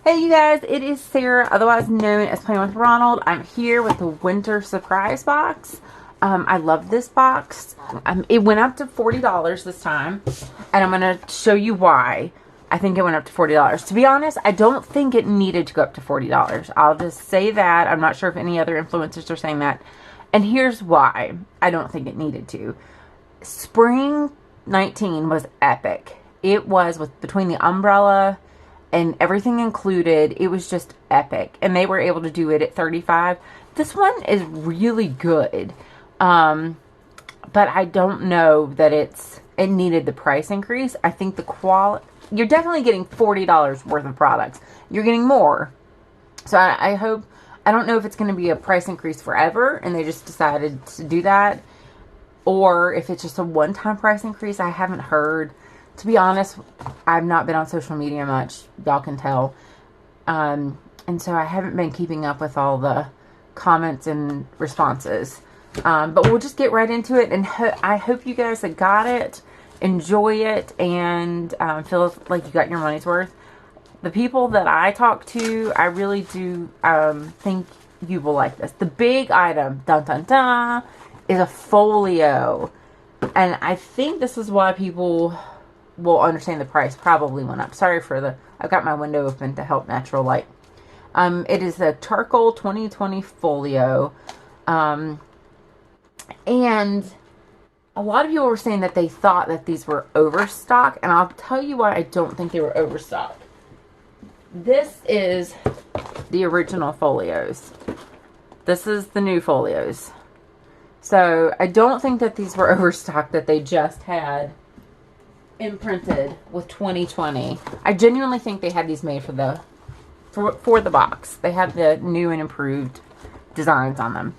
Hey you guys, it is Sarah, otherwise known as Playing with Ronald. I'm here with the winter surprise box. I love this box. It went up to $40 this time, and I'm going to show you why I think it went up to $40. To be honest, I don't think it needed to go up to $40. I'll just say that. I'm not sure if any other influencers are saying that. And here's why I don't think it needed to. Spring 19 was epic. It was between the umbrella and everything included. It was just epic, and they were able to do it at $35. This one is really good, but I don't know that it needed the price increase. I think the quality, you're definitely getting $40 worth of products. You're getting more, so I hope. I don't know if it's going to be a price increase forever and they just decided to do that, or if it's just a one-time price increase. I haven't heard. To be honest, I've not been on social media much. Y'all can tell. And so I haven't been keeping up with all the comments and responses. But we'll just get right into it. And I hope you guys that got it, enjoy it, and feel like you got your money's worth. The people that I talk to, I really do think you will like this. The big item, dun dun dun, is a folio. And I think this is why people will understand the price probably went up. Sorry for I've got my window open to help natural light. It is a charcoal 2020 folio. And a lot of people were saying that they thought that these were overstock, and I'll tell you why I don't think they were overstock. This is the original folios. This is the new folios. So I don't think that these were overstock, that they just had imprinted with 2020. I genuinely think they had these made for the box. They have the new and improved designs on them.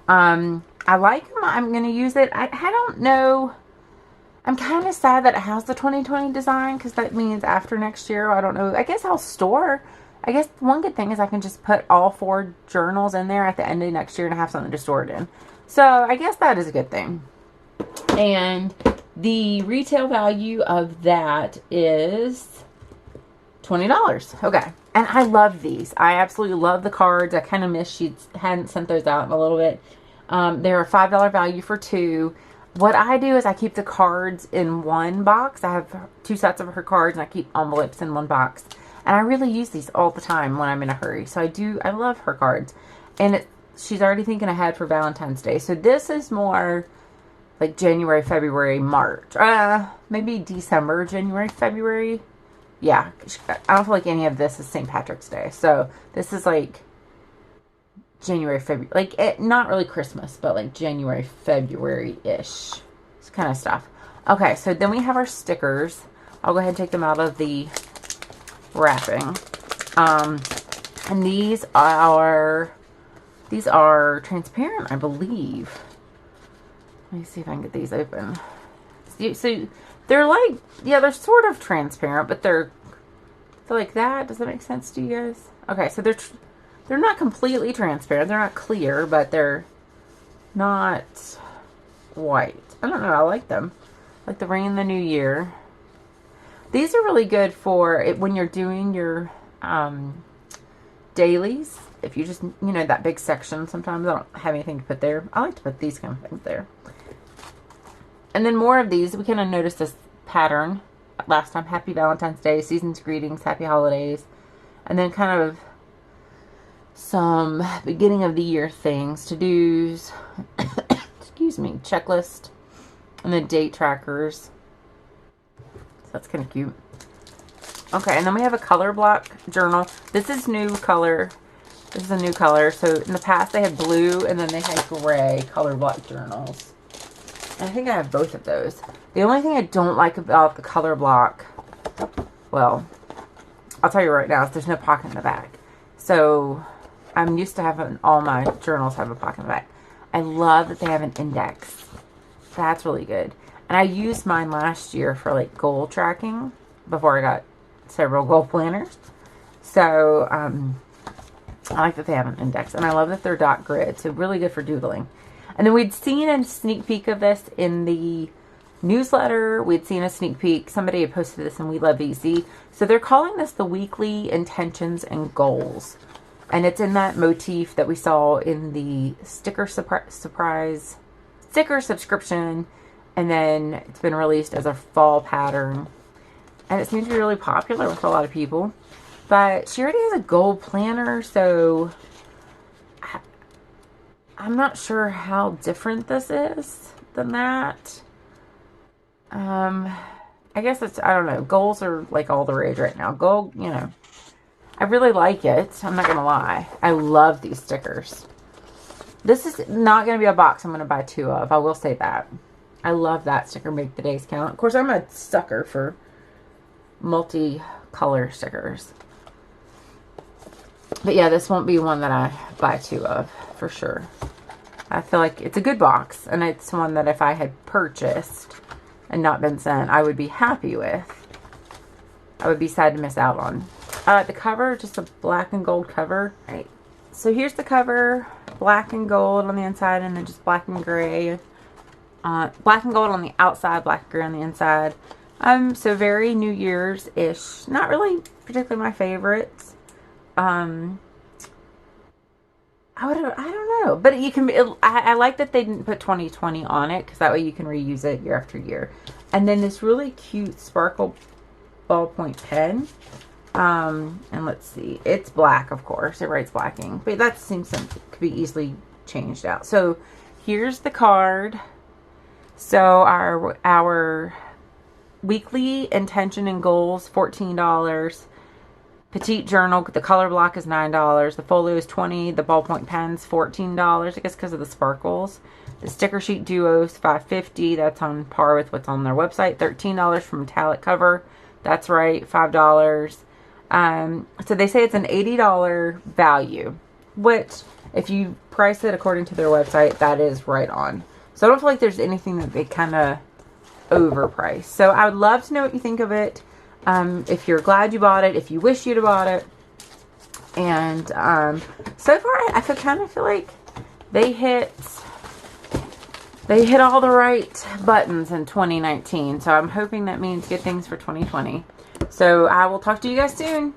I like them. I'm going to use it. I don't know. I'm kind of sad that it has the 2020 design, because that means after next year, I don't know. I guess I'll store. I guess one good thing is I can just put all 4 journals in there at the end of next year and have something to store it in. So I guess that is a good thing. And the retail value of that is $20. Okay. And I love these. I absolutely love the cards. I kind of wish she hadn't sent those out in a little bit. They're a $5 value for 2. What I do is I keep the cards in one box. I have 2 sets of her cards, and I keep envelopes in one box. And I really use these all the time when I'm in a hurry. So I love her cards. And she's already thinking ahead for Valentine's Day. So this is more like January, February, March. Maybe December, January, February. Yeah, I don't feel like any of this is St. Patrick's Day. So this is like January, February. Like, not really Christmas, but like January, February-ish. This kind of stuff. Okay, so then we have our stickers. I'll go ahead and take them out of the wrapping. And these are transparent, I believe. Let me see if I can get these open. So they're like, yeah, they're sort of transparent, but they're like that. Does that make sense to you guys? Okay, so they're not completely transparent. They're not clear, but they're not white. I don't know. I like them. Like the rain in the new year. These are really good for it when you're doing your dailies. If you just, that big section, sometimes I don't have anything to put there. I like to put these kind of things there. And then more of these. We kind of noticed this pattern last time. Happy Valentine's Day, season's greetings, happy holidays. And then kind of some beginning of the year things, to-dos, excuse me, checklist, and then date trackers. So that's kind of cute. Okay, and then we have a color block journal. This is new color. This is a new color. So in the past they had blue, and then they had gray color block journals. And I think I have both of those. The only thing I don't like about the color block, well, I'll tell you right now, is there's no pocket in the back. So I'm used to having all my journals have a pocket in the back. I love that they have an index. That's really good. And I used mine last year for like goal tracking before I got several goal planners. So I like that they have an index. And I love that they're dot grid. So really good for doodling. And then we'd seen a sneak peek of this in the newsletter. We'd seen a sneak peek. Somebody had posted this and We Love Easy. So they're calling this the weekly intentions and goals. And it's in that motif that we saw in the sticker surprise sticker subscription. And then it's been released as a fall pattern. And it seems to be really popular with a lot of people. But she already has a goal planner, so I'm not sure how different this is than that. I guess it's, I don't know. Goals are like all the rage right now. Goal, you know. I really like it. I'm not going to lie. I love these stickers. This is not going to be a box I'm going to buy 2 of. I will say that. I love that sticker, Make the Days Count. Of course, I'm a sucker for multi-color stickers. But yeah, this won't be one that I buy 2 of, for sure. I feel like it's a good box, and it's one that if I had purchased and not been sent, I would be happy with. I would be sad to miss out on. The cover, just a black and gold cover. Right. So here's the cover, black and gold on the inside, and then just black and gray. Black and gold on the outside, black and gray on the inside. So very New Year's-ish. Not really particularly my favorites. I don't know, but you can. I like that they didn't put 2020 on it, because that way you can reuse it year after year. And then this really cute sparkle ballpoint pen. And let's see, it's black, of course. It writes black ink, but that seems could be easily changed out. So here's the card. So our weekly intention and goals, $14. Petite journal, the color block is $9. The folio is $20. The ballpoint pen's $14, I guess because of the sparkles. The sticker sheet duos, $5.50. That's on par with what's on their website. $13 for metallic cover. That's right, $5. So they say it's an $80 value, which if you price it according to their website, that is right on. So I don't feel like there's anything that they kind of overpriced. So I would love to know what you think of it. If you're glad you bought it, if you wish you'd have bought it. And so far I kind of feel like they hit all the right buttons in 2019. So I'm hoping that means good things for 2020. So I will talk to you guys soon.